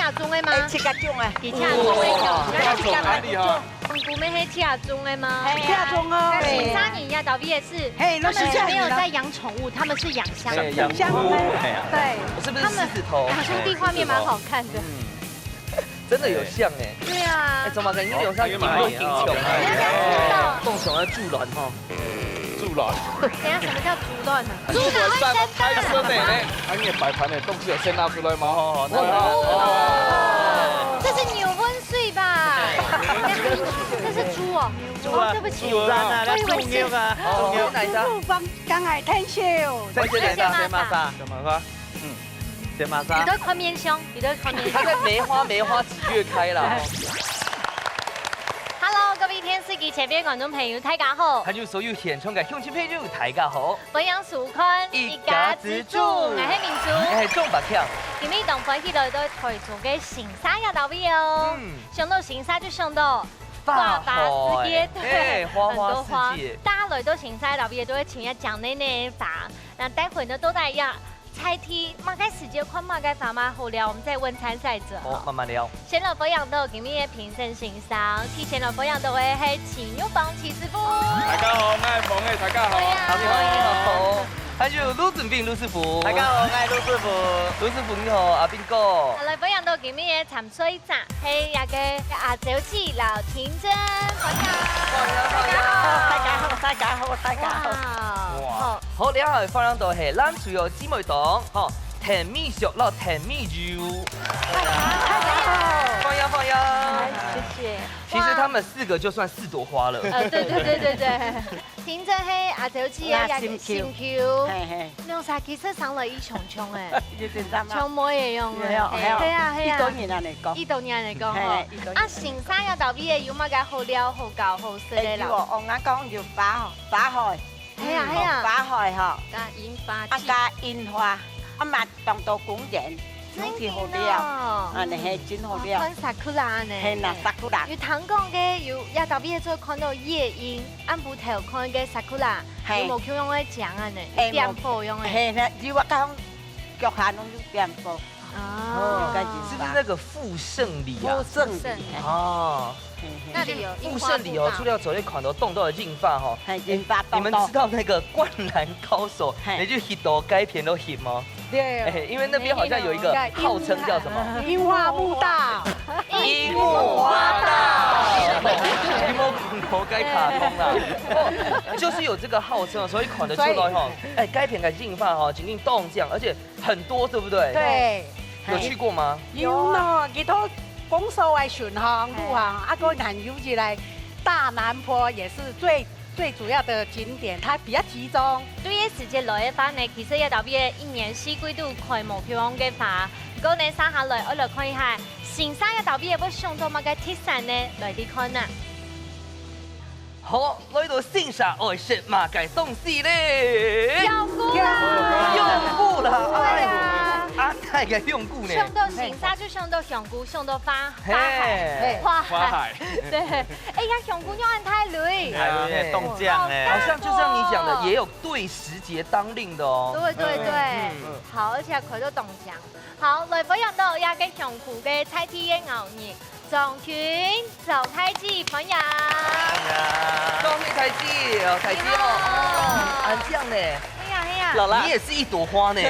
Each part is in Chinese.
赤棕的吗？七个种啊，是赤棕的种。那从哪里哈？香菇咩黑赤棕的吗？七个种哦。行沙年亚岛 V 也是，嘿，他们那是没有在养宠物，他们是养香菇。养菇，对，是不是狮子头？两兄弟画面蛮好看的。真的有像哎。对啊。哎，怎么跟你留上一模一样？共同的助卵哈。助卵。等下什么叫助卵呢？助卵会生还蛋。生的呢？啊，你摆盘的东西有先拿出来吗？哦，这是牛温水吧？这是猪哦。哦，对不起，我以为是。哦，哪一家？刚才天秀，先玛莎，先玛莎。你都宽面胸，你都宽面胸。他在梅花几月开啦。Hello， 各位電視機前邊觀眾朋友，大家好。還有所有現場嘅鄉親朋友，大家好。分享數看一家之主，我係民族。我係鍾白強。今日同歡喜來到台中嘅行沙亞島 V 哦。想到行沙就想到花花世界，對，花花世界。大家來到行沙島 V 都會請一講呢呢法，那待會呢都大家。猜題，馬該時間看馬該法嗎？好聊，我們再問參賽者。好，慢慢聊。先來分享到今日嘅評審欣賞，提前來分享到嘅係錢玉芳錢師傅。大家好，我係馮嘅，大家好。好，還有盧準彬盧師傅。大家好，我係盧師傅。盧師傅你好，阿邊個？來分享到今日嘅參賽者係一個亞洲記劉婷真，歡迎。大家好。哇，好，你好，分享到係咱除咗姊妹檔，嗬，甜蜜熟到甜蜜肉。放羊。謝謝。其實他們4個就算4朵花了。對。婷真係亞洲記啊，新 Q。兩曬其實上來一重重誒。重模也用誒。係啊。呢多年嚟講。呢多年嚟講嗬。啊，行沙亞島 V 嘅有乜嘅好料、好搞、好食嘅啦？我啱講要花海。係啊。花海嗬。加櫻花。加櫻花，啊嘛當到公園。真好料，啊，你係真好料。看sakura呢？係啦，sakura。有香港嘅有亞島 V 做看到夜櫻，按部頭看嘅 sakura，有冇叫用嘅醬啊呢？店鋪用嘅。係啦，如果講腳下弄啲店鋪。哦，是不是那個富盛里啊？富盛里。哦。那裡有富盛里哦，除了走一款都動到印發哈。印發。你們知道那個灌籃高手，那句 hit 到該片都 hit 嗎？對。因為那邊好像有一個號稱叫什麼？櫻花步道。櫻木花道。有冇看該卡通啦？就是有這個號稱，所以款的出來哈，哎，該片該印發哈，僅僅動這樣，而且很多，對不對？對。有去過嗎？有呢，幾多公所謂巡航路啊，阿哥很尤其來大南坡也是最主要的景點，它比較集中。對於時節來嘅話呢，其實亞島 V 一年四季都開幕票房嘅話，如果你生下來，我來看一下，行沙亞島 V 會上到乜嘅鐵山呢？來啲看啊！好，來到線上愛食馬街東西咧，用過啦，用過啦，阿太嘅用過呢？上到行沙就上到香菇，上到花海，對，哎呀，香菇用太累，還有那凍醬呢，好像就像你講的，也有對時節當令的哦。對，好，而且佢都凍醬。好，來分享到一個香菇嘅菜體嘅牛肉。總群走太極朋友，恭喜太極哦，太極哦，安這樣呢？係啊，你也是一朵花呢。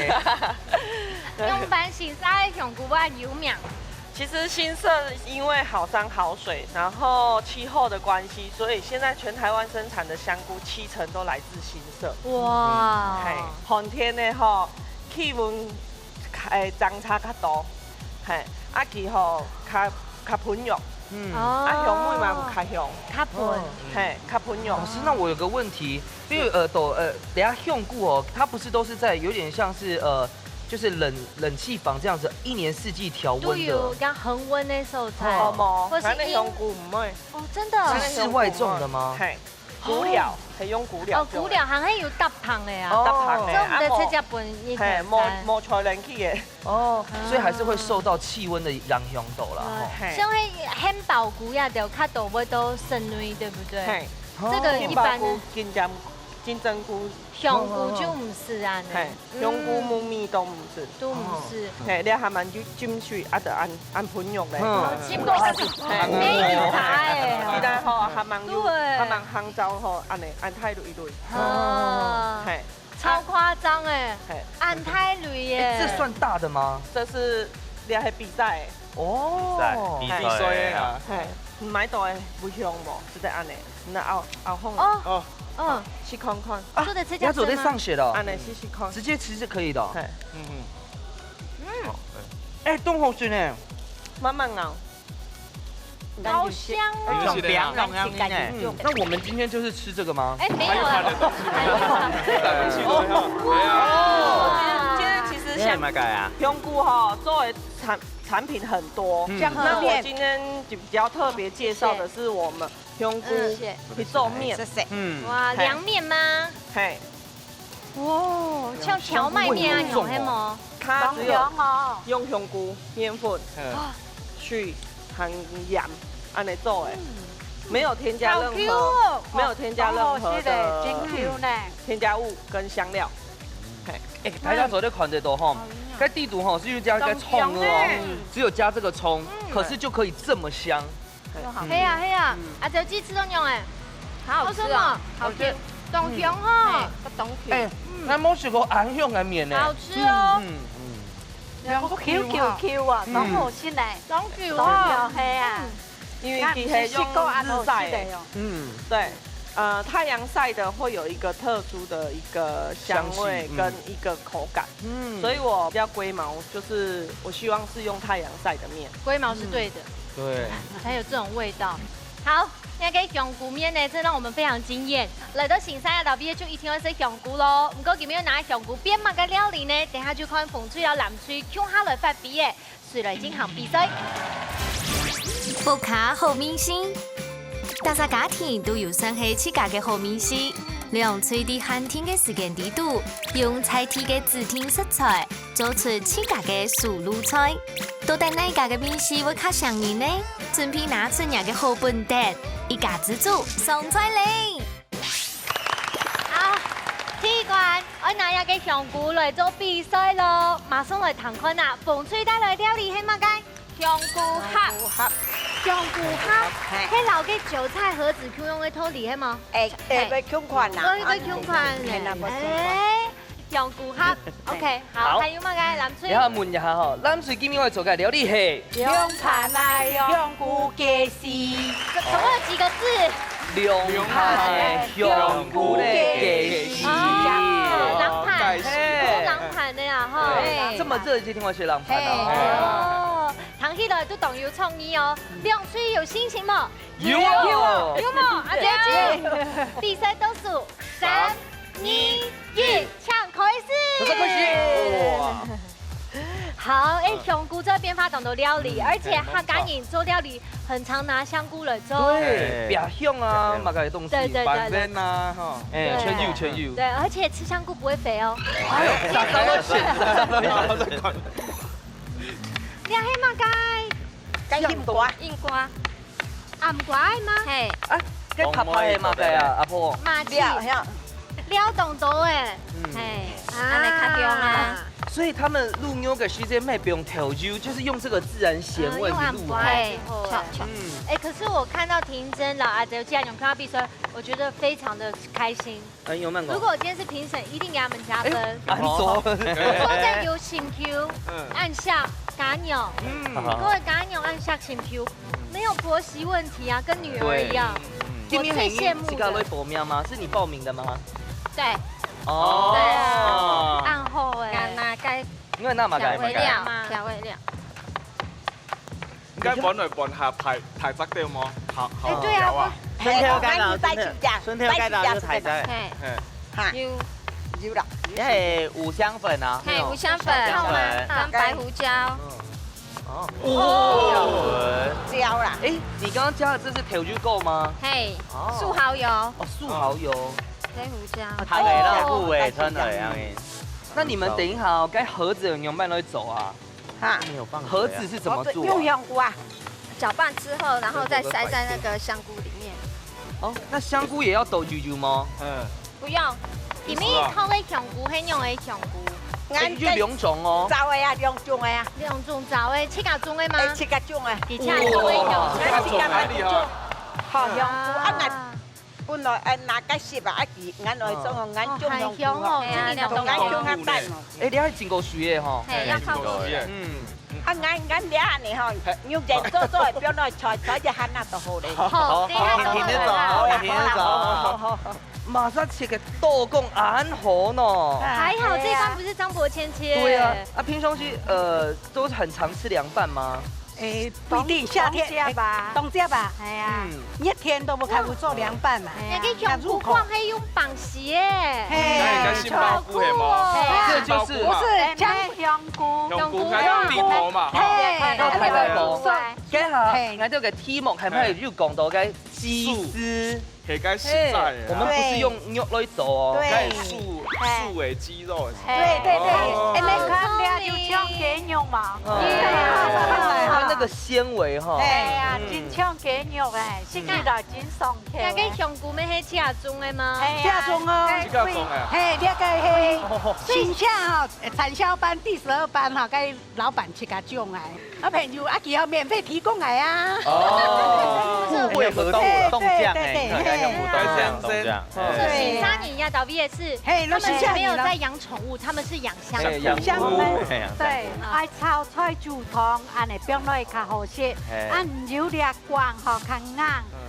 用番行沙的香菇灣有名。其實新社因為好山好水，然後氣候的關係，所以現在全台灣生產的香菇70%都來自新社。哇！係寒天呢吼，氣溫漲差較多，係啊氣候較盆肉，啊香味嘛有較香，較盆，係較盆肉。老師，那我有個問題，因為等下香菇哦，它不是都是在有點像是就是冷氣房這樣子，一年四季調溫的。都有講恆溫的蔬菜。冇，反正香菇唔會。哦，真的。是室外種的嗎？係。菇料係用菇料。哦，菇料行係有搭棚的啊。搭棚的。所以我們的這隻本一係冇材料去嘅。哦，所以還是會受到氣溫的影響到啦。像係杏鮑菇呀，就較多會到室內，對不對？係。這個一般。金針金针菇，香菇就唔是啊，嘿，香菇、木米都唔是。都唔是。嘿，你还蛮浸水，啊，就按盆肉咧。金多没有茶依家吼还蛮对还蛮杭州吼，安尼按太累累。哦，嘿，超夸张哎，嘿，安太累耶。这算大的吗？这是你系比赛的。哦，比赛啊，嘿，唔买大的不香无，就在安尼，那后放哦，嗯，试看看，做的吃要走在上学的，安尼试看，直接吃是可以的。嘿，哎，冻好水呢，慢慢熬。好香哦。就是凉那我们今天就是吃这个吗？哎，没有了，今天其实像香菇哈做的产品很多，那我今天比较特别介绍的是我们香菇去做面，哇，凉面吗？嘿，哇，像荞麦面啊，有黑吗？它只有用香菇面粉去含盐安尼做的，没有添加任何的添加物跟香料。哎，大家走在看这都哈，该地图哈是又加个葱哦，只有加这个葱，可是就可以这么香。嘿呀嘿呀，啊，这鸡翅都用哎，好吃哦，好吃，冬香哦，冬香，哎，那冇食过安香的面呢？好吃哦，两个 Q 啊，都好吃嘞，冬香哦，黑啊，因为其实用日晒的，对。太阳晒的会有一个特殊的一个香味跟一个口感，所以我比较龟毛，就是我希望是用太阳晒的面，龟毛是对的，对，才有这种味道。好，那个香菇面呢，真让我们非常惊艳。来到新山的 W 就一定要食香菇咯。不过今日拿香菇变乜嘅料理呢？等下就看風吹有南吹向下來發比嘅，誰來進行比賽？福卡好明星。大家家庭都有算係自家嘅好面試，利用隨地寒天嘅時間地度，用菜地嘅指定食材，做出自家嘅素路菜。到底哪家嘅面試會較上癮呢？準備拿出人嘅好本蛋，一家之主送菜嚟。好，第一關我拿一嘅香菇來做比賽咯，馬上來談看啊！風吹帶來料理係乜嘅？香菇盒。香菇盒，迄老嘅韭菜盒子，佢用嘅套利係嘛？要款款啦，我要款款誒，香菇盒 ，OK， 好，還有乜嘅？南水，你下問一下嗬，南水今日我哋做嘅料理係用盤來香菇雞絲，總共有幾個字？涼盤香菇嘅雞絲，涼盤，涼盤的呀，哈，這麼熱就聽我學涼盤啊！哦，談起來都懂有創意哦。兩水有心情嗎？有嗎？阿姐姐，比賽倒數3、2、1，搶開始！開始！哇！好，香菇這變化懂得料理，而且客家人做料理很常拿香菇來做。對，別香啊，乜嘅東西，對，板正啊，哈，全有。對，而且吃香菇不會肥哦。啥都選，你係乜雞？雞鹽瓜，硬瓜，暗瓜嗎？係。啊，跟拍拍係乜嘅啊，阿婆？麻糬，料凍到誒，係，安尼較中啊。所以他們錄牛嘅時間咩不用調酒，就是用這個自然鹹味去錄。可是我看到婷真老阿姐既然有看到比賽，我覺得非常的開心。有咩講？如果我今天是評審，一定給他們加分。安卓，我在有新 Q，按下嘎鈕，各位嘎鈕按下新 Q，沒有婆媳問題啊，跟女兒一樣。我最羨慕的。報名嗎？是你報名的嗎？對。哦。對啊。按後誒。因為那麼調味料，調味料。應該揾嚟揾下排側啲好冇？好，對啊，我。春天該到，春天該到就抬仔，嚇。有啦，因為五香粉啊，係五香粉，跟白胡椒。哦，椒啦。哎，你剛剛加的這是調酒夠嗎？係，素蠔油。哦，素蠔油。黑胡椒。係啦，不會真係啊！那你們等一下哦，該盒子有牛慢都會走啊。哈，盒子是怎麼做？用香菇啊，攪拌之後，然後再塞在那個香菇裡面。哦，那香菇也要抖啾啾嗎？不用，里面烤的香菇，很用的香菇。就2種哦。走的啊，2種的啊2種走的，7個種的嗎？7個種的，底下種的有。7個種很厲害。好香菇啊！本來哪個食啊？眼內種哦，眼種香菇哦，眼種較大。你係真夠水的吼。係要靠水嘅。啊，眼倆呢吼，要人做做，表內菜就喊那就好咧。好，天天都走。马上切个豆公安好呢。还好这关不是张伯谦切。对啊，平常时都很常吃凉拌吗？不一定，夏天吧，冬天吧，哎呀，一天都不开始做凉拌嘛。那个香菇光可以用绑鞋，那应该杏鲍菇系吗？这就是不是姜香菇，香菇喺地頭嘛。要睇睇冇。家下我這個題目係咪要講到嘅雞絲？係該實在嘅。我們不是用肉來做哦，係素嘅雞肉。對對對，你看倆就搶雞肉嘛，它那個纖維哈。係啊，真搶雞肉誒，食起來真爽口。那個香菇咩係7種的嗎？7種哦。7種啊。嘿，這個係新下哈產銷班第12班哈，該老闆7個種誒，啊朋友啊，佢免費提供嚟啊。哦，互惠合作，凍醬哎。用不凍醬，新沙尼亞島 V 也是，他們沒有在養寵物，他們是養香菇。對，愛炒菜煮湯，安尼變落較好食，按油略光吼較硬，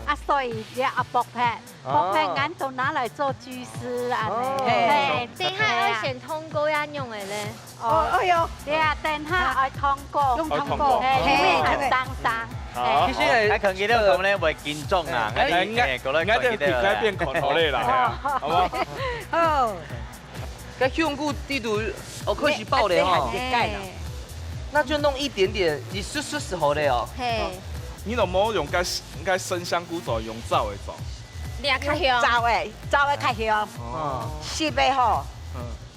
啊所以略啊薄片，薄片俺都拿來做豬絲安尼。等下要選通膏要用的咧。哦，哎呦，對啊，等下愛通膏，用通膏，嘿，很當當。其實係強記得咁咧，會見蹤啊！我哋改變口頭嚟啦，好冇？哦，cái香菇地圖我可以爆的哈，那就弄一點點，你是時候的哦。嘿，你就冇用該生香菇做，用走的做。你較香。走的較香，濕的吼，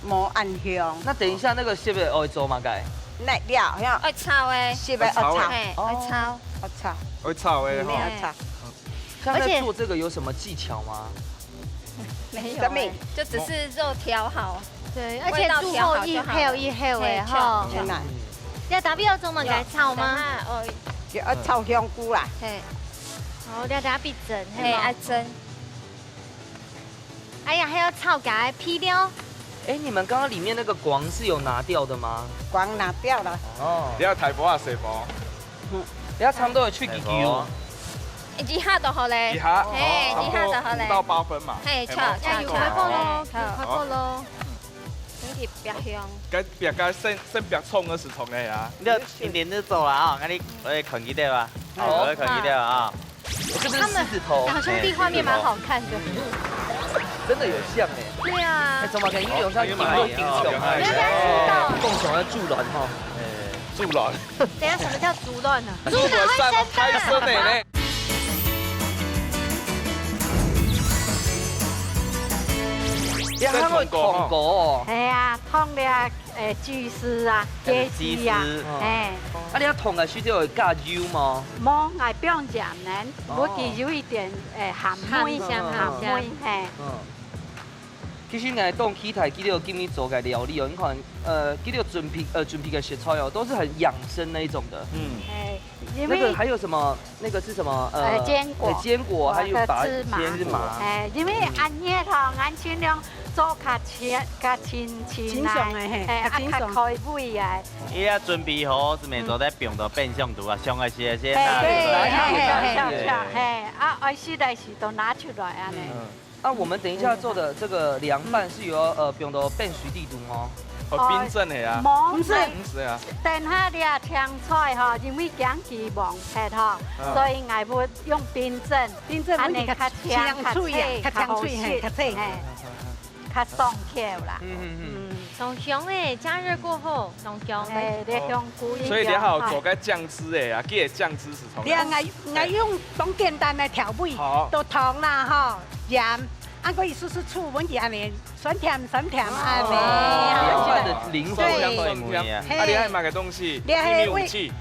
冇按香。那等一下那個是不是愛做嘛？該？那料像愛炒的，濕的愛炒，愛炒。愛炒，會炒的哈。愛炒。像在做這個有什麼技巧嗎？沒有，就只是肉調好。對，而且煮後一後的哈。要打比較中文該炒嗎？要炒香菇啦。嘿，好，要打比整，嘿，愛蒸。哎呀，還要炒給它劈掉。哎，你們剛剛裡面那個光是有拿掉的嗎？光拿掉了。哦。你要大波啊，細波？你要差唔多要去幾球？以下就好咧。以下。嘿，以下就好咧。 5到8分嘛。嘿，錯，要快過咯，快過咯。整體比較香。別個先別衝嗰時衝嘅呀。你一點就做啦啊！我哋強記得吧？我哋強記得啊。這不是獅子頭。兩兄弟畫面蠻好看的。真的有像哎。對啊。怎麼感覺有像一個英雄？共同的助卵哈。助卵。等下，什麼叫助卵呢？助卵上開生呢？你喺度燙過哦？係啊，燙嘅豬絲啊，雞絲啊，誒。啊，你要燙嘅需要加油嗎？冇，我不用醬呢，我給有一點鹹味，鹹味係。其實我當起台，記得今年做嘅料理哦，你看，記得準備嘅食材哦，都是很養生那一種的。那個還有什麼？那個是什麼？堅果。堅果，還有芝麻。因為按熱湯，按盡量做較清來，較開胃啊。伊啊準備好，是咪做在病毒變相毒啊？上個時先拿啊，愛食的時都拿出來啊呢。啊，我們等一下做的這個涼拌是有病毒變水地圖哦。冰鎮係啊。唔是啊。等下你啊青菜哈，因為講期望吃哈，所以我會用冰鎮。冰鎮我哋較香脆啊，較好食，較爽口啦。濃香誒，加熱過後濃香。你香菇。所以你好做個醬汁誒啊，記得醬汁是從。你啊，我用當簡單的調味，都糖啦哈，鹽。啊，可以試試醋，我哋安尼酸甜安尼。涼拌的靈魂香味。啊，你還買個東西？你係武器。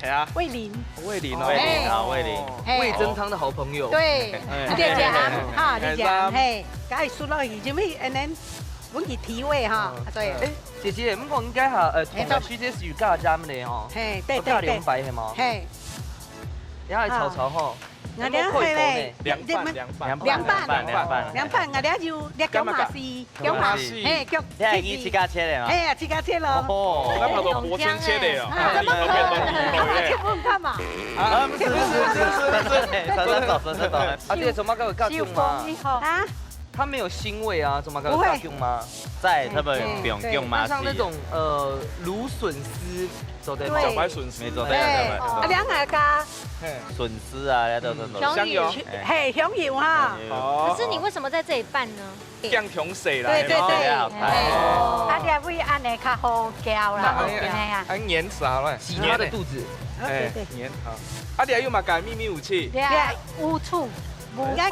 系啊，味淋，味淋味淋啊，味淋，味增汤的好朋友。对，哎你食哈，你食嘿，甲伊输落去，就咪安尼，阮去提味哈，对。哎，姐姐，唔讲应该下同埋水这是有加沾的吼，嘿，对加对凉白系吗？嘿，然后炒炒吼，我哋係咧，凉拌，凉拌，我哋要你姜麻絲，姜麻絲，嘿，姜，你係以自家切的嘛？嘿啊，自家切咯。哦，那么多薄切切的哦，怎麼可能？切唔看嘛？啊，不是，真的，啊，对，怎么个有加姜吗？啊？它没有腥味啊，怎么个有加姜吗？在他们不用姜嘛，像那种芦笋丝，走的茭白笋丝，没错，對，啊，兩個加笋丝啊，那都香油，嘿，香油哈。哦可是你为什么在这里拌呢？姜香水啦，對對對，啊，你會安尼較好嚼啦，係啊。粘啥了？挤它的肚子。哎，粘好。啊，你还有嘛？改秘密武器。你烏醋，香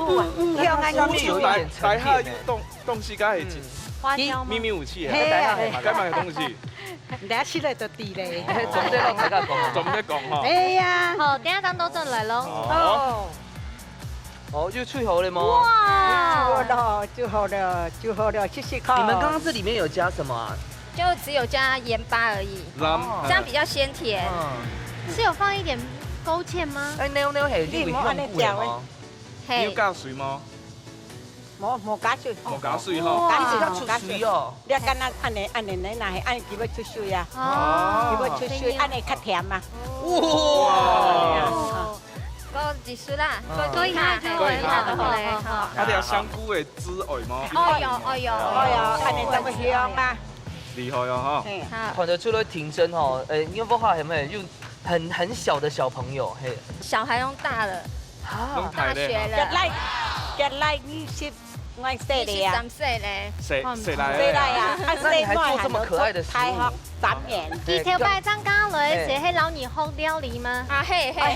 啊，上面有一点台下沉淀有东西，该是花椒吗秘？密武器，嘿啊，该买东西，你吃了就地咧。总得让大家讲怎么在讲哈？哎呀，好，等下张都正来喽。哦，哦，就脆喉了吗？哇，就好了，谢谢靠。你们刚刚这里面有加什么啊？就只有加盐巴而已，这样比较鲜甜。是有放一点勾芡吗？哎，那係呢個香菇嚟嗎？你有加水嗎？冇加水，冇加水哈。加出水哦。你干那安尼你那係安佢要出水啊？哦，佢要出水，安尼較甜啊。哇！個幾水啦？可以下，可以下好嘞，好。啊，你有香菇嘅滋味嗎？哦有，安尼就會香啊。厲害啊哈！看得出來挺真哦，因為我話係咪用很小的小朋友，嘿，小孩用大了，大學了，夾嚟20我細你啊，23歲咧，誰細來？啊，那你還做這麼可愛的食太學物？ 3年。一條白張咖喱是迄老年後料理嗎？啊嘿啊，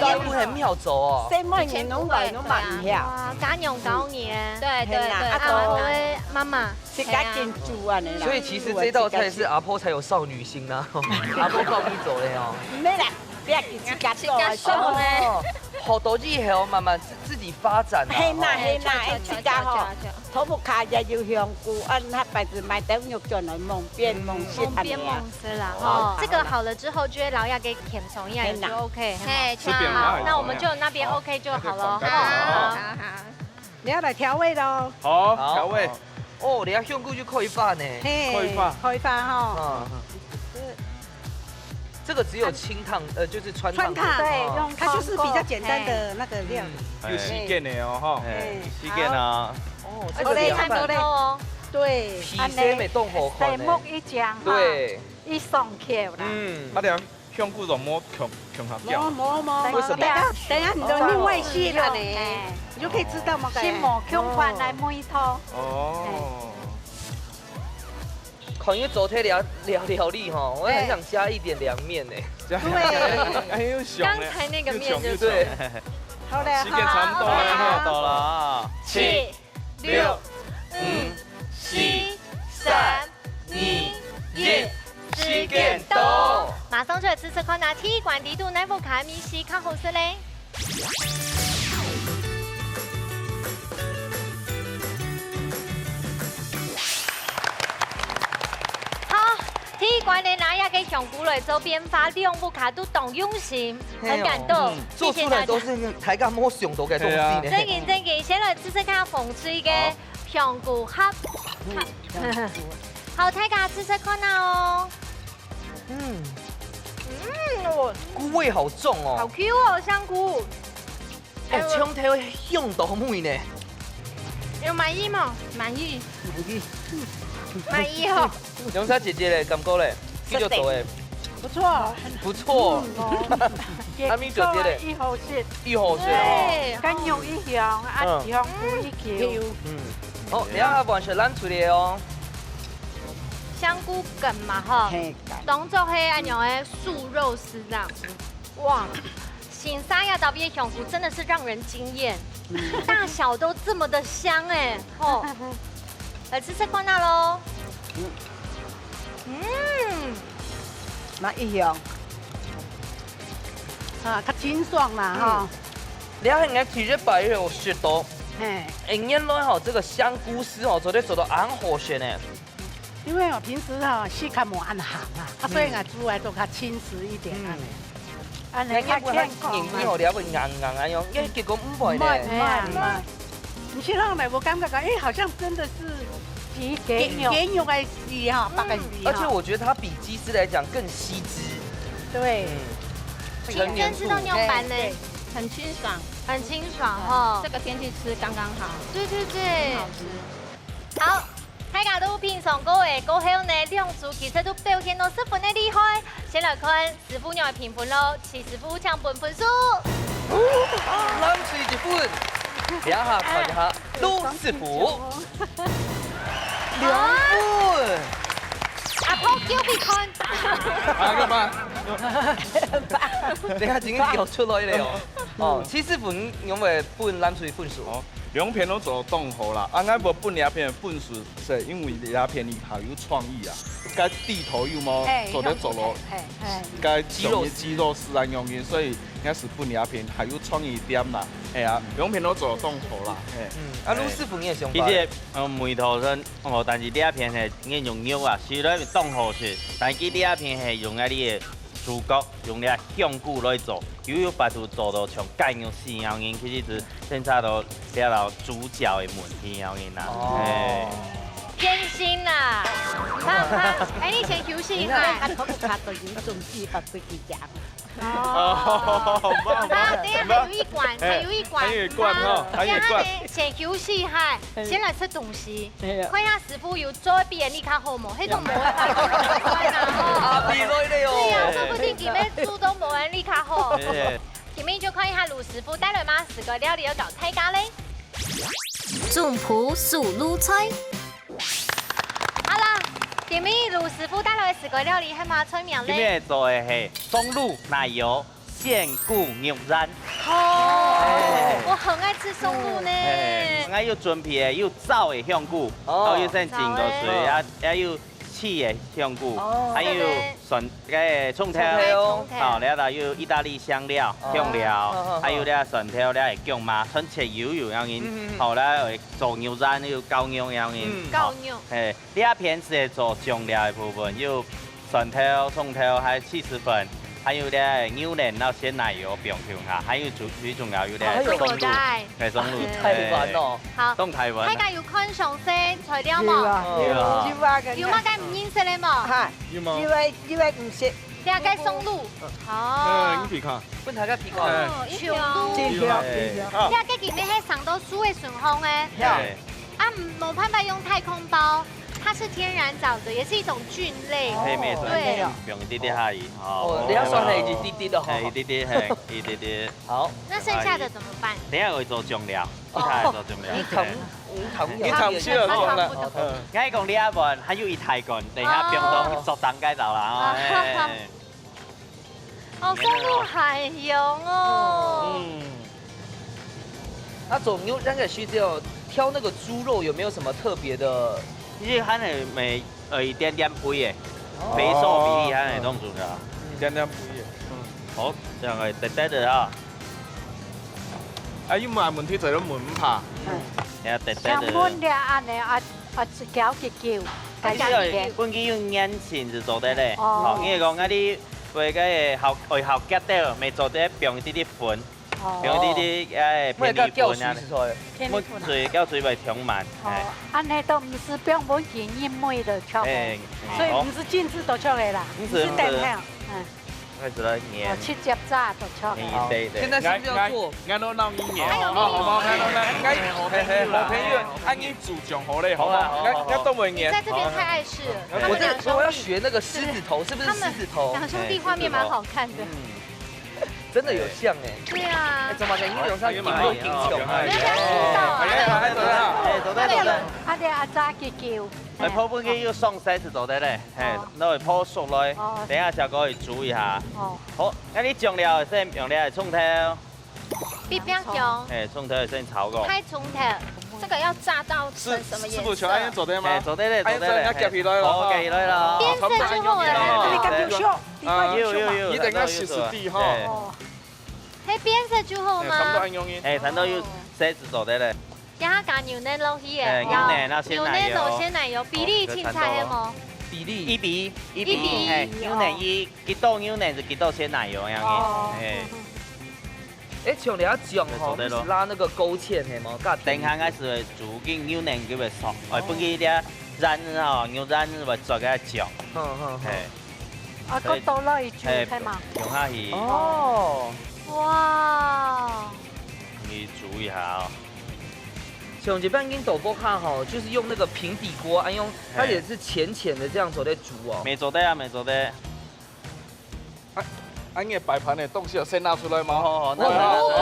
業務很妙走哦。細妹年攏來攏嘛唔曉，哇，家用高年，對，啊，喂，媽媽，是家見煮啊你啦。所以其實這道菜是阿婆才有少女心啦，阿婆放你走嘞哦。咩啦？不要自家做哦，好多以後慢慢自己發展啦。係嗱，自家嗬，土木卡也要香菇，他牌子買到肉轉來蒙邊蒙絲邊蒙絲啦。哦，這個好了之後，就會老要給填充一樣就 OK。嘿，好，那我們就那邊 OK 就好了。好，你要來調味咯。好，調味。哦，你要香菇就可以放呢。可以放哈。這個只有清燙，就是川燙。對，它就是比較簡單的那個料。有時間的哦，哈。時間啊。哦，這個涼拌。哦。對。皮鮮咪凍好看呢。木一醬。對。一鬆口啦。啊，你香菇就摸強下掉。為什麼？等下你都另外卸了呢，你就可以知道嘛。先磨芎款來煨湯。哦。看因為昨天料理哈，我很想加一點涼麵呢。對，剛才那個麵就對。好嘞，時間差唔多啦，到啦。 7、6、5、4、3、2、1，時間到。馬上出嚟試試看下鐵罐地圖哪部卡米西較好食咧？鐵罐的拿亞嘅香菇來做變化，兩部卡都動用心，很感動。做出來都是大家摸上到嘅東西呢。正件，先來試試看風水嘅香菇盒。好，大家試試看哦。菇味好重哦。好 Q 哦，香菇。香頭香到美呢。有滿意嗎？滿意。滿意哦。梁莎姐姐嘞，感覺嘞，比較多誒。不錯，不錯。阿咪姐姐嘞，一好食，一好食哦。跟肉一樣，啊香菇一條。哦，你睇完全攬出嚟哦。香菇梗嘛哈，當作係安樣嘅素肉絲這樣。哇，新沙亞島邊的香菇真的是讓人驚豔，大小都這麼的香哎，哦，來吃吃看下嘍。嘛一樣，啊，较清爽啦哈。两个人其实摆有许多，嘿，原来吼这个香菇丝哦，做得做到安好些呢。因为我平时哈是较无按行啊，所以我煮来都较轻食一点啊。安尼较健康硬硬吼了会硬硬安样，结果唔会咧。你去让来，我感觉讲，哎，好像真的是鸡肉的丝哈，白的丝。而且我觉得它比鸡丝来讲更吸汁。对。清蒸是用牛板呢，很清爽，很清爽哦。这个天气吃刚刚好。对对对，很好吃。好。大家都平常各位高校呢，两组其实都表现到十分的厉害。先来看师傅娘的评判咯，齐师傅抢本分数。冷水一分，两下看一下陆师傅2分。阿婆叫你看。啊，干嘛？等下已经掉出来了哦。哦，7师傅因为分冷水分数。两片都做冻好啦，啊，我无本两片的分数，是因为两片里头有创意啊，该地头有冇做得做咯，该肌肉自然用的，所以应该是本两片还有创意点啦，系啊，两片都做冻好啦，啊，陆师傅你也想法？其实梅头身哦，但是两片是应该用肉啊，虽然冻好些，但是两片是用啊你的主角用了香菇来做。有白图做到像介样四样人，其实是检查到了到主角的问题样人啦。哦。偏心啦，看看，哎，你先休息一下。我不卡到严重脂肪会几讲。哦。好，等下还有一罐，还有一罐。还有一罐哈，还有一罐。先休息一下，先来吃东西。看一下师傅有再比你较好冇？迄种冇办法。啊，比来了哟。对呀，说不定今日煮都冇人你较好。前面就看一下卢师傅带来嘛4个料理要搞大家嘞。种葡素卤菜。好啦，前面卢师傅带来4个料理，系嘛出名嘞？今日做的是松露奶油现菇牛蚧。哦，我很爱吃松露呢。我有chuẩn皮的，有燥的香菇，还有先浸落水，也有起的香菇，还有蒜个葱头，好，了后有意大利香料、香料，还有了蒜头了的姜嘛，纯切油油样因，好了做牛蚧有高牛样因，高牛，嘿，两片是做酱料的部分，有蒜头、葱头，还有起司粉。还有咧牛奶，然后鲜奶油并上下，还有最重要有咧松露，系松露，台湾哦，好，东台湾。大家有看详细材料冇？有嘛该唔认识咧冇？有冇？因为唔识。两个松露，哦，你皮看，问大家皮看，长露，两个里面系上到苏的顺风诶，啊，冇办法用太空包。它是天然藻的，也是一种菌类。对，用一点点下去。哦，你要算係一啲啲咯，係一啲啲，係一啲啲。好。那剩下的怎麼辦？等下會做醬料，其他做醬料。你糖需要做啦。我講呢一碗還有一大罐，等下冰凍熟蛋解到啦。哦，松露很油哦。那做牛那個需要挑那個豬肉，有沒有什麼特別的？其實還係咪一點點肥嘅，肥瘦比例還係當中㗎。一點點肥嘅。好，這樣係得得啊。啊，要問問題就係問唔怕。係得得。像燜嘅安尼攪一攪，本機用煙前就做得咧。哦。因為講嗰啲為嘅後夾到，未做得用啲啲粉。用啲啲偏米粉啊，水叫水咪長慢。安尼都唔是標本健因妹的出嘅，所以唔是精緻度出嘅啦，唔是定向。開始啦，鹽。去接炸度出。現在是不是要做？啱到撈鹽，冇偏要按呢煮醬好咧，好嘛？啱都會鹽。在這邊太礙事了。我要學那個獅子頭，是不是獅子頭？兩兄弟畫面蠻好看的。真的有像哎！对啊，怎么在英雄上有蛮多英雄？阿啲阿渣嘅叫，係鋪本機要送西就做得咧，係攞嚟鋪熟來，等下就可以煮一下。好，那你醬料先用咧葱頭，比較香。葱頭先炒過。開葱頭，這個要炸到成什麼顏色？師傅全安做得嗎？做得咧，做得咧。夾起來咯，好，夾起來啦。變色之後咧，你咁要熟，一定要濕濕地哈。迄变色就好差不多吗？按用音。哎，咱都有狮子座的嘞，然后加牛奶落去哎的，牛奶那鲜牛奶奶油落鲜奶油，比例凊彩的无？比例1比1 1比1哎，牛奶1几多牛奶就几多鲜奶油样哦嘅，哎，哎，像你要讲吼，对咯是拉那个勾芡的嘛，甲等下开始煮紧牛奶叫袂熟，哎，不记咧染吼牛染会做个酱，哎，啊，个倒落去煮哎开嘛。用下去哦，哇！去煮一下哦。像这边跟豆腐卡吼，就是用那个平底锅，用它也是浅浅的这样子在煮哦。没做的啊，没做的。按个摆盘的东西先拿出来吗？哦，那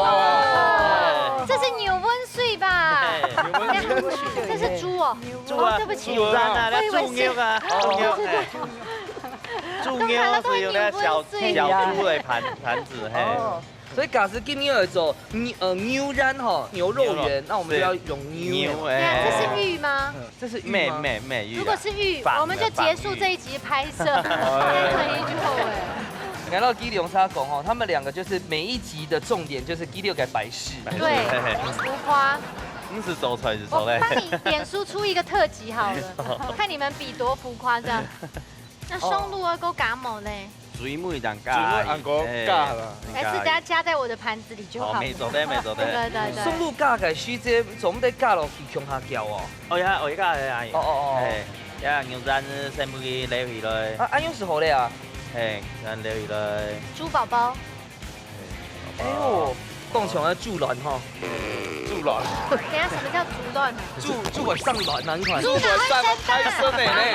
哇，这是牛温水吧？这是猪哦，猪啊，对不起，牛腩啊，那我以为猪牛啊，猪牛，猪牛是用那小猪的盘子，嘿。所以假使今天要做牛蚶哈牛肉圆，那我们就要用牛。这是玉吗？这是玉吗？美玉。如果是玉，我们就结束这一集拍摄。可以就好哎。来到基隆沙拱哦，他们两个就是每一集的重点就是基隆改摆饰。对，浮夸。你是走出来是走嘞？我帮你脸书出一个特辑好了，看你们比多浮夸这样。那松露要够嘎某嘞？水妹当加，按个加了。还是等下加在我的盘子里就好。没做的，没做的。对。松露加嘅须这总得加落去向下叫哦。哦呀，我加的阿姨。哦。呀，牛蚶先不给留起来。啊，安用是好的啊。嘿，咱留起来。猪宝宝。哎呦，共享的猪卵哈。猪卵。等下什么叫猪卵？猪会上卵难看。猪会上开生的嘞。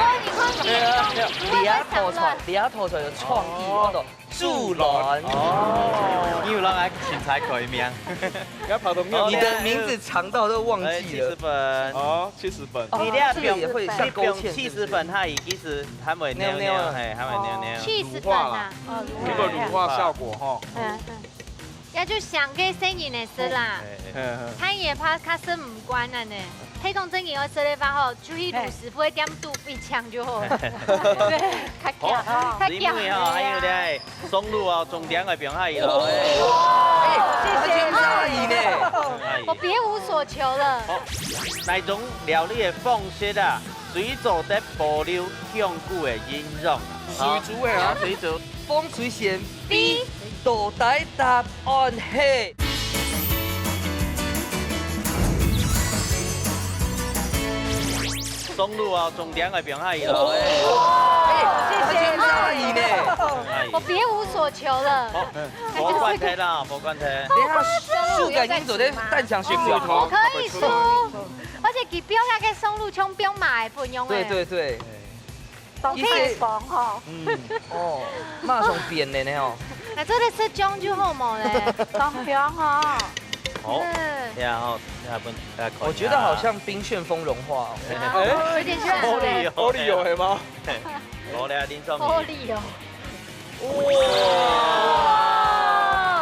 你啊吐出来的创意，我都猪卵。哦，你有让俺芹菜可以名。你的名字长到都忘记了。70分。哦，70分。你俩也会像勾芡70分，它其实还没尿尿，嘿，还没尿尿。 70分啊，那个乳化效果哈。也就上个生日的事啦，餐也怕卡生唔关啊呢。迄种正经的设立法吼，就去卤师傅的店肚一枪就好。太强，太强。还有咧，松露啊，重点的变下去咯。谢谢阿姨呢。我别无所求了。那种料理的方式啊，水做得保留香菇的音容。水煮的啊，水煮。风水先 B。 到底答案係松露啊，重点的变下去咯。谢谢阿姨呢。我别无所求了。无关系啦，无关系。等下树感应做在蛋墙学过我可以输，而且佢标下嘅松露葱标买不用诶。对。都可以放吼。哦，马上变的呢哦。 那这里是姜就好冇嘞，当兵哦。好，然后我觉得好像冰旋风融化哦，有点像。玻璃有系吗？玻璃林中。玻璃哦。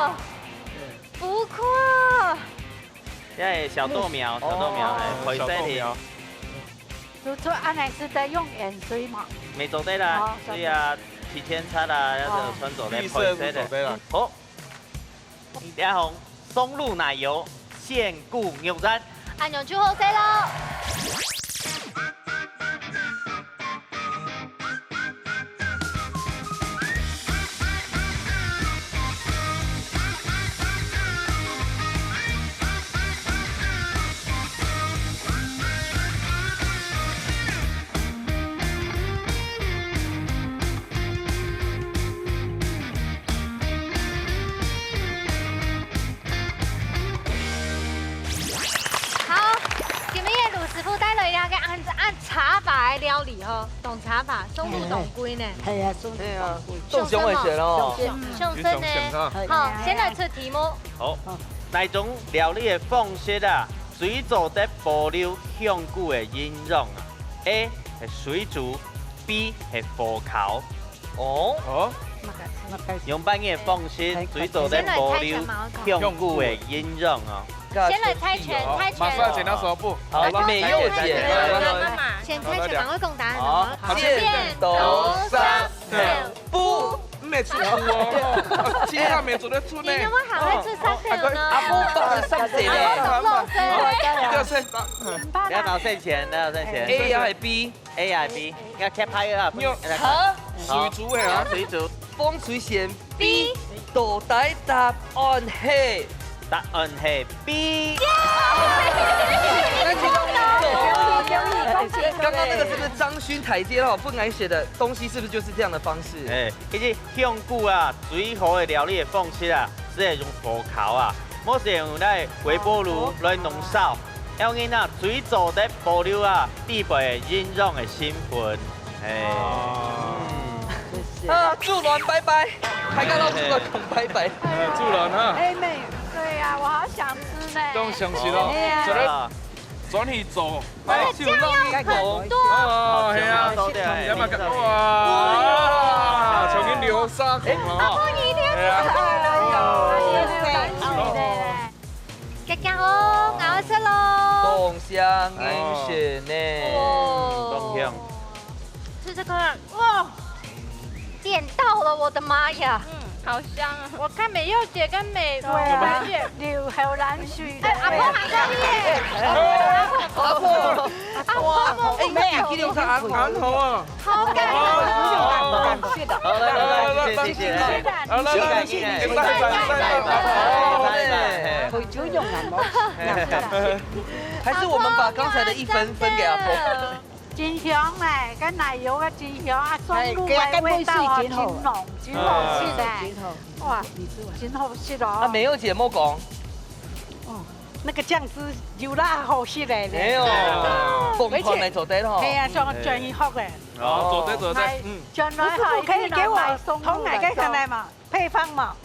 哇！浮夸。因为小豆苗，回色的。就做安尼是在用盐水嘛？没做对啦，对啊。 提前擦啦，要就穿走的配色的。好，然后松露奶油现固牛蚶，按钮就好食咯。按茶法来料理吼，懂茶法，松露懂龟呢。系啊，松露。对啊，冻熊会选哦。上身呢？好，先来出题目。好，哪种料理的方式啊，水做得保留香菇的音容啊 ？A 是水煮 ，B 是火烤。哦。用半夜方式，水做得保留香菇的音容啊。 先来猜拳，马上剪刀石头布。好，美柚姐，先猜拳，赶快讲答案。好，剪刀石头布。没出哦，其他没做得出呢。你有没有还会做三色呢？阿波帮你上谁嘞？要先你要拿剩钱，你要剩钱。 A 还是 B？A 还是 B？要开拍啊！好，水煮的啊，水煮。風水線 B， 到底答案係？答案係 B。刚刚那个是不是張勳台階哦？不敢寫的東西是不是就是這樣的方式？其實香菇啊，最好的料理的方式啊，是用火烤啊，冇是用那微波爐來濃燒，因為啊，水做的保留啊，地貝應用的成分。啊，祝鸾拜拜，还看到祝鸾拜拜。祝鸾哈。哎妹，对呀，我好想吃呢。都想吃咯，做咧转去做，这酱要很多。哦，系啊，有冇咁哇？重新流沙孔咯。阿婆你一定要吃这酱好，咬一吃咯。冬香英雪呢？冬香。吃这个，哇！点到了，我的妈呀！好香啊！我看美柚姐跟美姐流后冷水。哎，阿婆买这里。阿婆，哎，你今天上安好啊？好感感谢的。好来，谢谢。好来，回酒用按摩。还是我们把刚才的1分分给阿婆。真香嘞，跟奶油嘅真香，啊，松露嘅味道啊，真濃，真好食咧。哇，真好食哦。啊，美柚姐冇講。哦，那個醬汁油辣好食咧。沒有，鳳凰嚟做得咯。係啊，上醬油好嘅。哦，做得，將來可以給我同埋嘅上嚟嘛？配方嘛。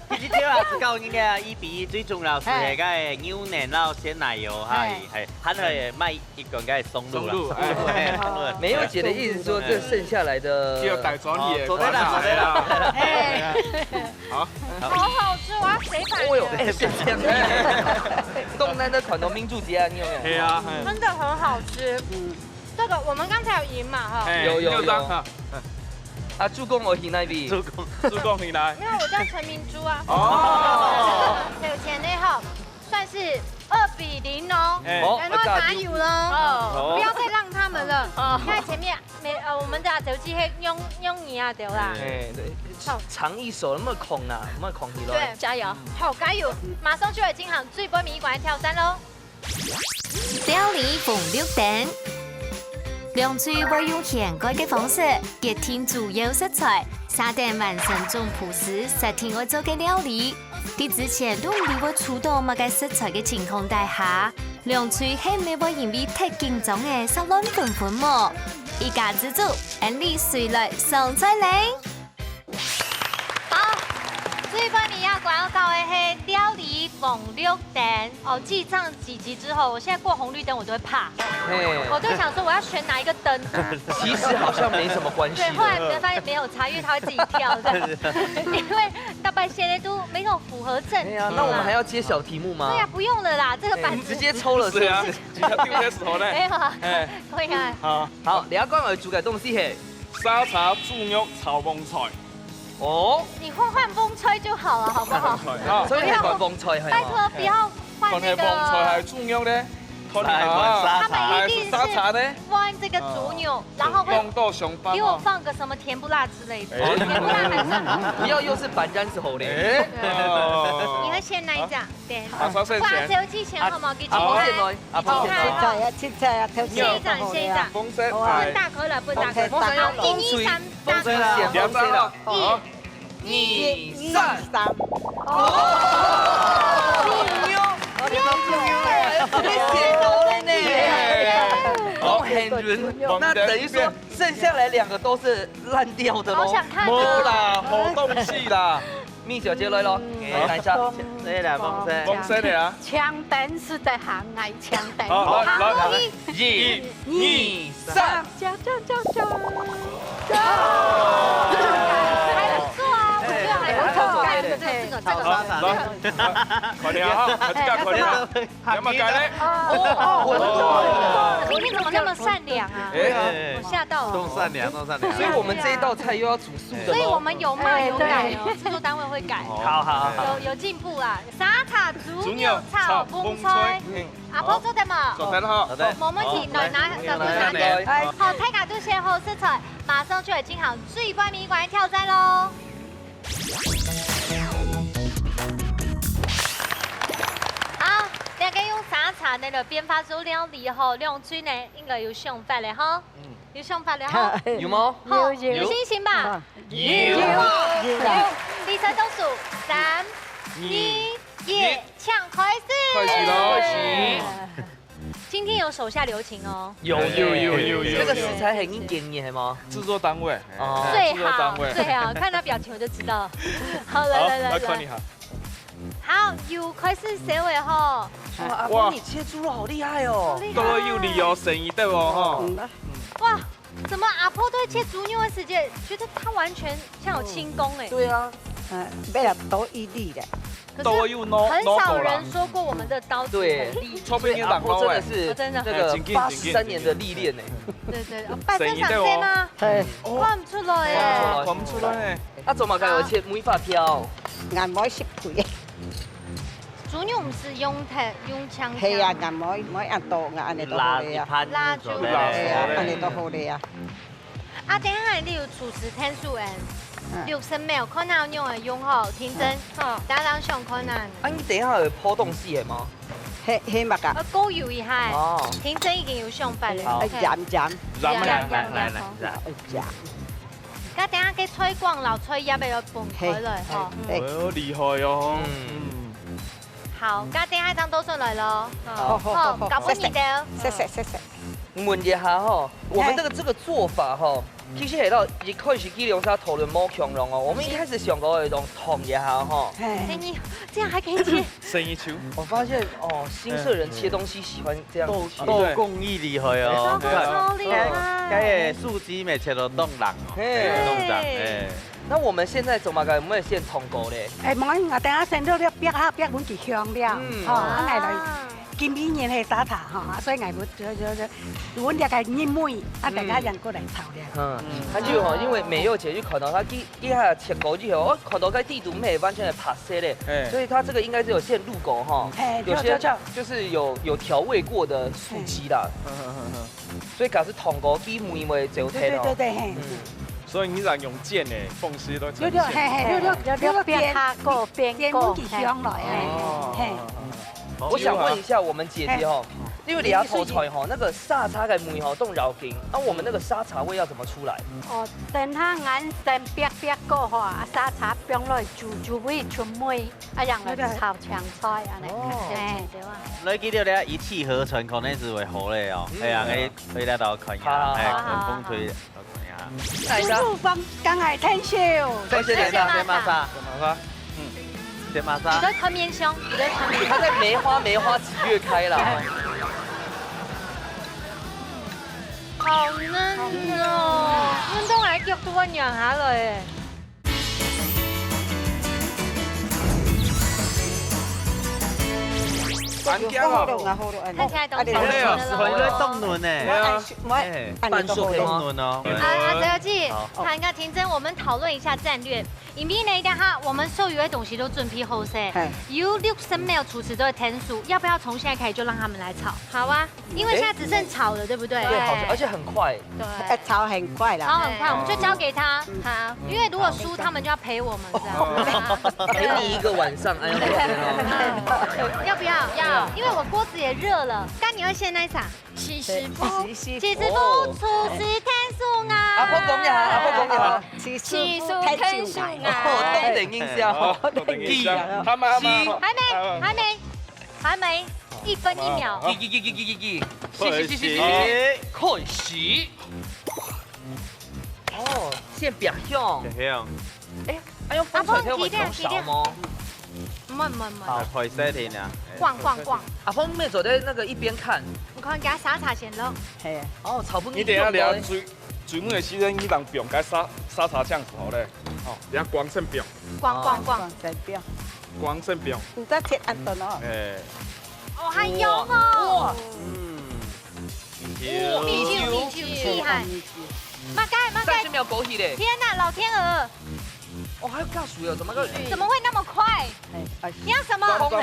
其實這下子教應該1比1最重要是嗰個牛奶然後鮮奶油係，還係賣一個嗰個松露啦。美柚姐的意思說，這剩下來的就帶轉去。做得啦。好，好好吃，我要水反哦呦，哎，是這樣。東南的款都民主節啊，你有沒有？係啊，真的很好吃。這個我們剛才有贏嘛哈？有。啊，助攻我贏那邊。助攻贏來。因為我叫陳明珠啊。哦。有錢呢哈，算是2比0哦。然後打油了，不要再讓他們了。你看前面我們的手機係用你啊對啦。對，長一手，那麼恐啊，那麼恐你咯。對，加油，好加油！馬上就嚟進行最波迷館挑戰嘍。料理逢綠燈。涼脆會用現改嘅方式結添主要食材，撒點完成中葡式實天愛做嘅料理。啲之前都唔會觸到乜嘅食材嘅情況底下，涼脆係咪會因為太緊張嘅失亂分分麼？一家之主，安利水來上菜嚟。好，最波迷要廣告嘅係料理逢綠燈。哦，記上幾集之後，我現在過紅綠燈我都會怕。我就想說我要選哪一個燈。其實好像沒什麼關係。對，後來發現沒有差，因為它會自己跳的。因為大白現在都沒有符合正題。那我們還要揭小題目嗎？對呀，不用了啦，這個板子直接抽了是啊。直接丟嘅時候咧。沒有啊，可以啊。好，你要講我煮嘅東西係沙茶豬肉炒風菜。哦。你換風吹就好了，好不好？所以係換風菜係。拜託不要換那個。風菜係豬肉咧。他們一定是沙茶呢，放這個豬牛，然後會給我放個什麼甜不辣之類的，甜不辣還是不要又是板沾手咧。你會選哪一張？對，阿嫂先選。手機前號碼記住。阿婆先來，阿婆先來。切菜，謝一張，謝一張。風色。不大可了，不大可。好，1、2、3，大可了。風色了。1、2、3。哦，很潤，那等於說剩下來2個都是爛掉的咯。好想看。冇啦，好東西啦。蜜小姐來咯，來一下。對啦，風色嚟啊。槍燈是的行愛槍燈。好，來，1、2、3。加。還不錯啊，我覺得還不錯。这个。快点啊！快点，快点！有冇改嘞？昨天怎么那么善良啊？我吓到了。动善良，动善良。所以我们这一道菜又要煮素的。所以我们有骂有改哦，制作单位会改。好，有进步啦。沙茶猪肉炒风吹，阿婆做得嘛？做得好。冇問題，來拿點。好，大家都選好食材，馬上就嚟進行最關迷關挑戰咯。好，大家用沙茶呢就變化咗料理後，兩嘴呢應該有想法咧哈。有想法咧哈。有嗎？好，有信心吧？有。第三倒數3、2、1，搶開始。開始咯。今天有手下留情哦。有。这个食材很硬耶，系吗？制作单位。最好，看他表情我就知道。好，來。好，又開始寫尾吼。阿婆，你切豬肉好厲害哦。都有理哦，生意對哦哈。哇，怎麼阿婆都會切豬肉的時間，覺得他完全像有輕功哎。對啊。為了多一力的。都有攞很少人說過我們的刀子很利。對，阿婆真的是真的這個83年的歷練呢。對，拜身上切嗎？對，看唔出來耶。看唔出來。啊，做嘛該有切梅花飄？硬冇食佢。豬肉唔是用槍。係啊，硬冇按刀，按你都好咧啊。拉豬肉。係啊，按你都好咧啊。啊，等下你有廚師聽數60秒，可能用好，聽真，大家想可能。啊，你等下有破洞絲係嗎？係乜㗎？高油一下，聽真已經有想法了。染。咁等下嘅吹光流吹入嚟就拌開來，嗬。哦，厲害哦。好，咁等下當倒上來咯。好，搞半年掉。食。問一下哈，我們這個做法哈。其實係到一開始計量下討論冇強龍哦，我們一開始想過一種統一下哈。生意這樣還可以切？生意球。我發現哦，新社人切東西喜歡這樣。都工藝厲害哦。超厲害。cái素雞咪切到凍人哦。凍人。那我們現在做嘛個有冇先通過咧？唔好，我等下先到了煸下煸，阮就香了。哦，我來今年年係沙茶哈，所以我阮就係醃梅，啊大家人過來炒了。他就哈，因為美柚姐就看到他一下切過之後，我看到佢地圖沒完全係拍色咧，所以他這個應該是有先入口哈，有些就是有調味過的素雞啦，所以佢是通過比梅味就睇咯。對。所以你讓用劍誒，縫絲都成。要煸下個煸個就香來我想問一下我們姐姐哦，因為你要頭菜哈，那個沙茶嘅梅哈凍繞勁，那我們那個沙茶味要怎麼出來？哦，等下眼先煸過後，啊沙茶煸落煮味出梅，啊讓佢炒長菜啊嚟。你記得咧一氣呵成，可能是會好咧哦。係啊，你可以嚟到看一下，風吹。豬肉飯梗係聽笑。謝謝瑪莎。謝瑪莎。你在看面香，他在梅花幾月開啦？好嫩哦！阮都係腳都醞釀下來。看起來都凍嫩呢。半熟的凍嫩哦。阿小姐，看個聽真，我們討論一下戰略。影片呢，等下我們所有的東西都準備好噻。有60秒廚師都會聽數，要不要從現在開始就讓他們來炒？好啊，因為現在只剩炒了，對不對？對，好，而且很快。對，炒很快啦。炒很快，我們就交給他。好，因為如果輸，他們就要陪我們，知道嗎？陪你一個晚上，哎呀，要不要？要。因為我鍋子也熱了。剛你要先來啥？起師傅，廚師聽數啊！阿婆講一下，阿婆講一下。起師聽數啊！凍定音效，還沒，1分1秒。開始。哦，先煸香。哎，用風水聽會調少嗎？唔係。配色添啊！逛。阿峰妹坐在那個一邊看。我看加沙茶先咯。係啊。哦，炒不。你等下水梅的時陣，你讓煸加沙茶醬好咧。哦，等下光先煸。逛。再煸。光圣表。你再切安顿哦。哎，哦，还有哦，米酒，厉害！马盖30秒狗血嘞！天哪，老天鹅，哦，还有尬水哦，怎么个？怎么会那么快？你要什么？养公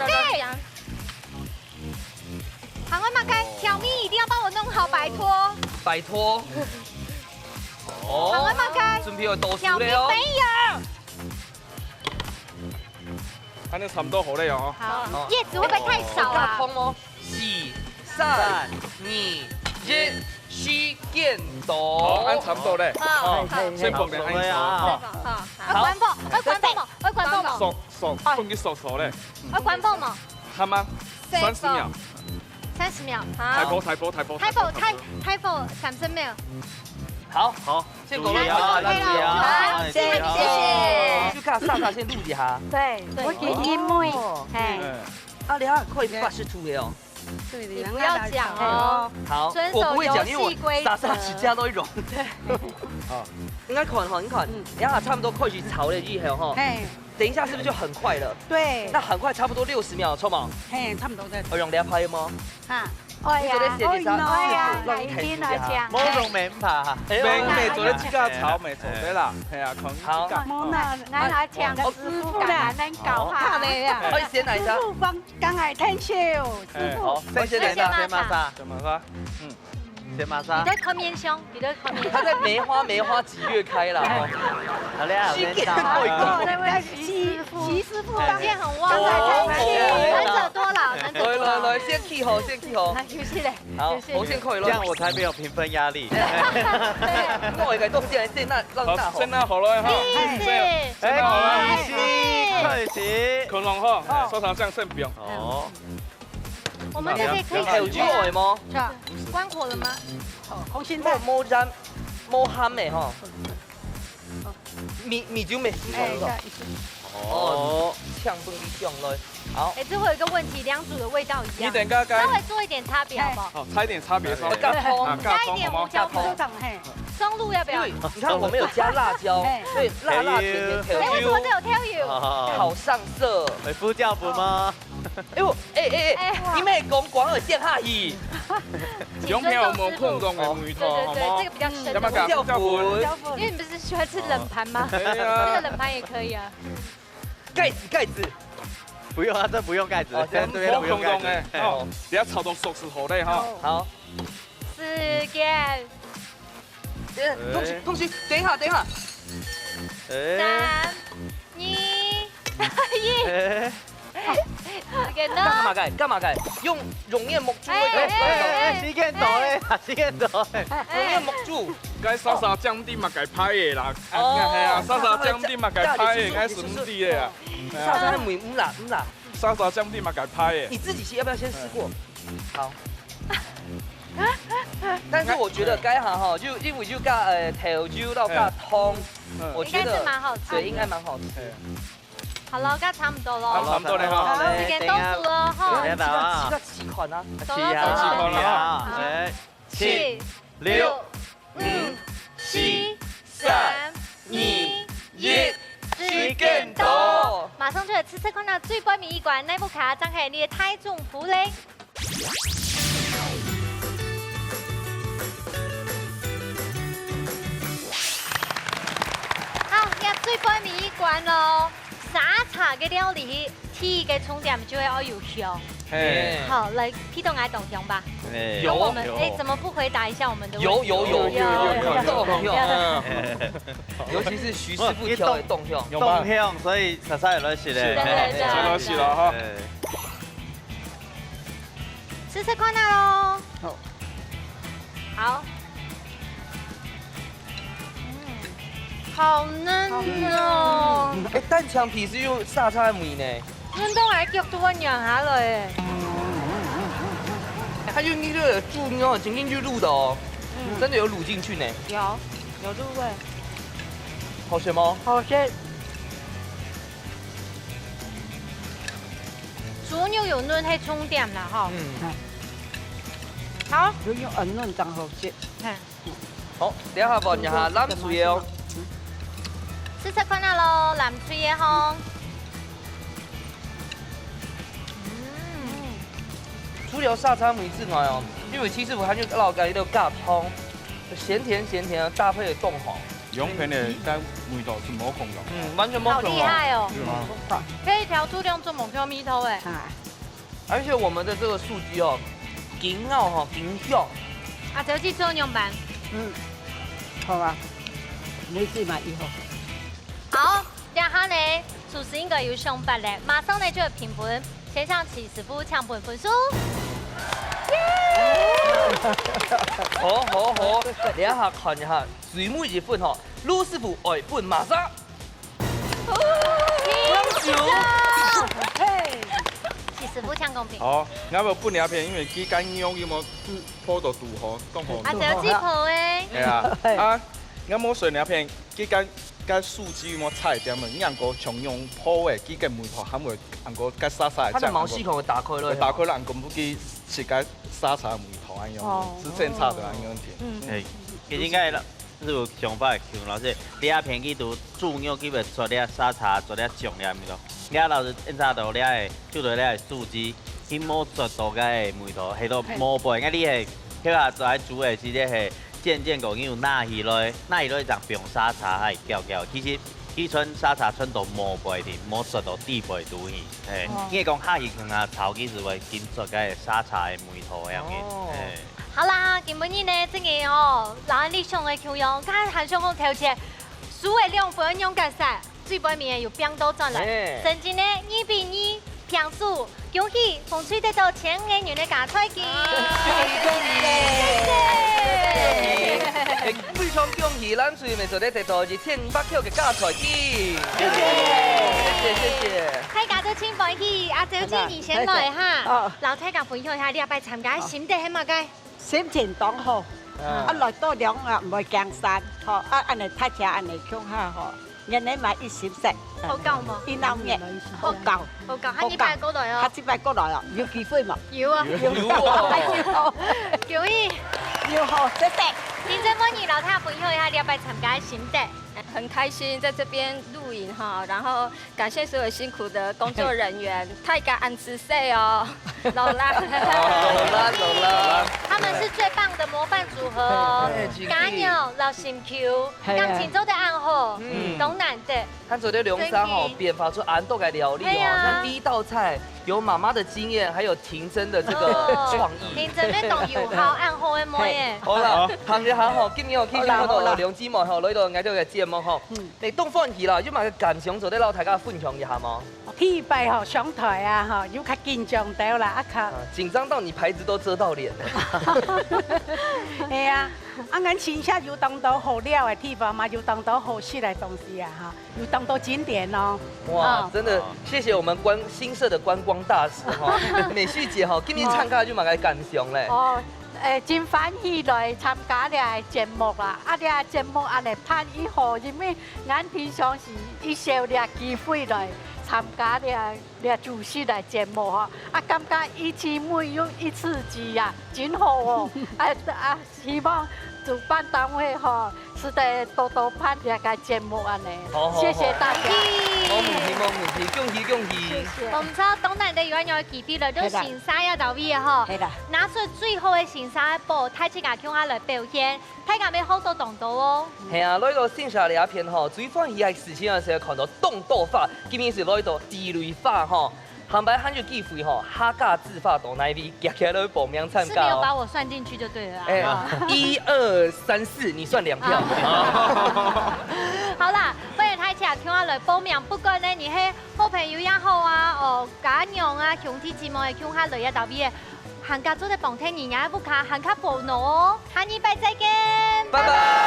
鸡。好，马盖，小咪一定要帮我弄好，拜托。摆脱。好，马盖，准备有豆小咪腐嘞哦。没有。安尼差不多好了哦。好，叶子会不会太少啊？通哦。4、3、2、1，时间到。好，安差不多嘞。好，先放点安手。要关爆，要关爆嘛，要关爆嘛，熟，放去熟嘞。要关爆嘛。好吗？30秒。 30秒。太薄，30秒。好，先狗肉谢谢。就看萨萨先录一下。对，我给你妹，哎，啊，你还可以80图的哦。对，你不要讲哦。好，我不会讲，因为我萨萨起家都融。好，应该看哈，你看，然后差不多快去炒了以后哈。哎。 等一下是不是就很快了？对，那很快，差不多60秒，臭毛。嘿，差不多在。我用两拍吗？哈，哎呀，让你开心一下。冇用免拍，免做咧这个炒没做对啦，系啊，好。冇那，咱来请个师傅来，咱教下嘞呀。可以先来一下。师傅刚来听秀，师傅。好，先来一下，先马莎，先马莎。你在看面香，你在看面香。他在梅花几月开了？好嘞，时间到一个。徐师傅表现很旺，能者多劳，能者多劳。来，先起好，先起好。休息嘞。好，我先可以了。这样我才没有评分压力。我应该动进来，先让大好，先拿好了哈。先好了，开始。可能哈，收藏像圣表。哦。我们这些可以还有猪尾吗？关火了吗？红心菜。冇沾，冇咸的哈。米酒没？哦，呛崩一呛嘞。好。哎，这会有一个问题，两组的味道一样，稍微做一点差别好不好？好，差一点差别，加一点胡椒粉。松露要不要？你看我们有加辣椒，所以辣甜。哎，为什么这有 tell you？好上色。会副教不吗？哎呦，你们讲广耳线下去。用票我们碰撞的鱼头，对，这个比较深。要不要教粉？因为你不是喜欢吃冷盘吗？这个冷盘也可以啊。盖子。不用啊，这不用盖子。这边不用盖子。好，你要炒到熟是好嘞哈。好。时间。同学，等一下。3、2、1。干嘛改？用熔岩木柱。时间到嘞，时间到嘞。熔岩木柱。该莎莎酱底嘛该拍的啦，系啊，莎莎酱底嘛该拍的，该顺地的啊。莎莎唔辣。莎莎酱底嘛该拍的。你自己要不要先试过？好。但是我觉得该行哈，就因为就加调酒到加汤，我觉得蛮好吃，对，应该蛮好吃。好了，该差不多了。差不多了哈。时间都煮了哈。几款啊？7款了。7、6、5、4、3、2、1，时间到。马上就来吃看到最关名一馆内部卡张开你的胎中福嘞。好，也最关名一馆喽。沙茶嘅料理，铁嘅重点就要有香。好，来 P 动爱懂香吧？有。我们怎么不回答一下我们的？有，尤其是徐师傅挑的动香，所以莎莎有落去嘞。有落去了哈。试吃看啦喽。好。好嫩哦！蛋肠皮是用沙茶的米呢。运动还脚都我养下来。它用那个猪肉进进去卤的哦，真的有卤进去呢。有入味。好吃吗？好吃。猪肉有嫩，係重點啦，嗬。好。要用銀嫩真好食。好，等下聞一下藍水嘅哦。試食看下咯，藍水嘅嗬。了沙茶梅之外哦，因为七师傅他就老家那个咖汤，咸甜的搭配的冻黄。用片的但味道是冇空的。完全冇好厉害哦！嗯，可以调出2种猛 Q 米头哎。而且我们的这个素鸡哦，劲咬哈，劲香。啊，这次做用版。好啊，没事嘛，以后。好，然后呢，厨师应该有上班嘞，马上呢就有评分，先向齐师傅抢本分数。好，你一下看一下，最每一份吼，卢师傅爱本马上。齐师傅抢公平。好，我要本叶片，因为鸡肝用有冇破到度好，冻好。啊，这几破诶。系啊，我冇水叶片，鸡肝加素鸡有冇菜点么？你按个常用破的鸡肝梅头，还会按个加沙沙的它的酱。毛细孔会打开了，打开了按个不给是加沙茶梅头安用，是正常的安用甜。哎，其实应该是有想法的 Q 老师，你啊片去都煮肉去袂做了沙茶，做了酱了咪咯。你啊老是印刷到了的，就到了的素鸡，去摸做到个梅头，迄个摸背，因为你係迄下在煮的时阵係渐个有纳鱼类，纳鱼类就用沙茶还搅，其实。去春沙茶春到摸背的，摸做到底背都去，诶，因为讲下鱼可能炒其实会紧做个沙茶的梅头样嘅，诶。好啦，今晡日呢，这个哦，拿你上的口用，看韩上讲头前，输的2分用干啥？最背面有变多转来，成绩呢2比2平数，恭喜风吹得到1000元的加菜金，恭喜！非常恭喜，咱水妹做咧得到2500克嘅加菜金，谢谢。大家都请欢喜，啊，周姐你先来哈，老太家分享一下你要拜参加心得系嘛个？心情当好，来多2啊，唔会惊山，嗬，安尼睇车安尼乡下嗬。人哋買10食，好夠冇？啲撈嘢，好夠，好夠，喺呢排過來哦。喺呢排過來哦，要機會嘛？要啊，要，叫伊，要好，謝謝。今天幫你老太分享一下你要拜參加心得。很开心在这边录影哈，然后感谢所有辛苦的工作人员，太感恩吃塞哦，老啦，他们是最棒的模范组合哦，加油，老心 Q，让锦州的暗号，东南的。看昨天龙山哦，编发出安豆的料理哦，看第一道菜有妈妈的经验，还有婷真的这个创意。婷真咧懂友好暗号的模耶。好啦，行一行吼，今年哦，去嗰度梁姊妹吼，來到嗌到嘅節目吼，你東方兒啦，要問佢感想，做啲老大家分享一下嗎？第拜吼上台啊吼，有較緊張到啦，啊較緊張到你牌子都遮到臉。係啊，俺線下有當到好料嘅地方嘛，有當到好食嘅東西啊哈，有當到景點哦。哇，真的謝謝我們新社的觀光大使哈，美旭姐哈，今年參加就問佢感想咧。真歡喜來參加呢個節目啦！啊，呢個節目安尼拍以後，因為俺平常時一少呢個機會來參加呢個主持的節目吼，啊，感覺一次每有一次機啊，真好哦！希望主辦單位吼是得多多拍呢個節目安尼。謝謝大家。冇問題，恭喜恭喜！我們知道東南的有有幾筆了，都行沙要到位嘅吼，拿出最好嘅行沙部，睇自家叫下來表現，睇下咩好多動作哦。係啊，攞到線下呢一片吼，最歡喜係事前嘅時候看到動作法，今年是攞到地雷法吼。航班喊就機會吼，哈嘎自發到那邊，夾起來都報名參加。是沒有把我算進去就對了。哎，1、2、3、4，你算2票。好啦，歡迎大家跳下來報名，不管呢你係好朋友也好啊，哦家人啊，兄弟姊妹跳下來一道邊，行家做的幫聽人也不卡，行卡煩惱哦，下禮拜再見，拜拜。